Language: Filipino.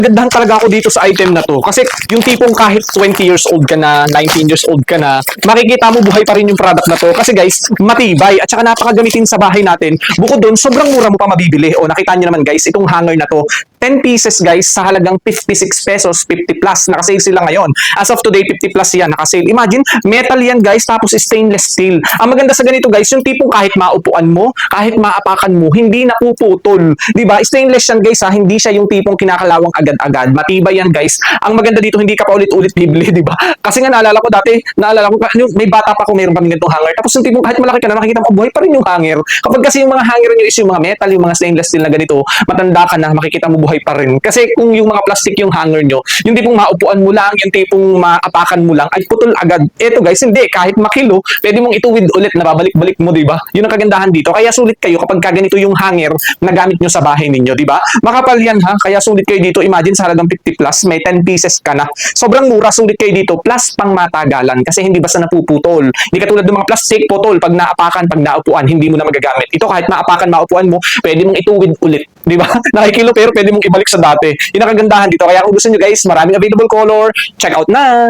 Gandahan talaga ako dito sa item na to kasi yung tipong kahit 20 years old ka na, 19 years old ka na, makikita mo buhay pa rin yung product na to kasi guys, matibay at saka napakagamitin sa bahay natin. Bukod doon, sobrang mura mo pa mabibili. O nakita nyo naman guys, itong hanger na to, 10 pieces guys sa halagang 56 pesos, 50 plus. Nakasale sila ngayon. As of today, 50 plus yan. Nakasale. Imagine, metal yan guys, tapos stainless steel. Ang maganda sa ganito guys, yung tipong kahit maupuan mo, kahit maapakan mo, hindi napuputol. Diba? Stainless yan guys ha, hindi siya yung tipong kinakalawang agad-agad. Matibay yan guys. Ang maganda dito, hindi ka pa ulit-ulit bibili, di ba? Kasi nga naalala ko dati, may bata pa ako, mayroon kami ganitong hanger. Tapos yung tipong kahit malaki ka na, makikita mo, buhay pa rin yung hanger. Kapag kasi yung mga hanger nyo is yung mga metal, yung mga stainless steel na ganito, matanda ka na, makikita mo buhay pa rin. Kasi kung yung mga plastic yung hanger nyo, yung tipong maupuan mo lang, yung tipong maapakan mo lang, ay putol agad. Eto guys, hindi. Kahit makilo, pwede mong ituwid ulit na babalik-balik mo, di ba? Yun ang kagandahan dito. Kaya sulit kayo kapag ganito yung hanger na gamit nyo sa bahay ninyo, di ba? Makapal yan ha, kaya sulit kayo dito. Imagine sa halagang 50 plus, may 10 pieces ka na. Sobrang mura, sulit kayo dito. Plus, pang matagalan. Kasi hindi basta napuputol. Hindi katulad ng mga plastic, putol. Pag naapakan, pag naupuan, hindi mo na magagamit. Ito, kahit maapakan, maupuan mo, pwede mong ituwid ulit. Di ba? Nakikilo, pero pwede mong ibalik sa dati. Yun ang kagandahan dito. Kaya kung gusto nyo guys, maraming available color. Check out na!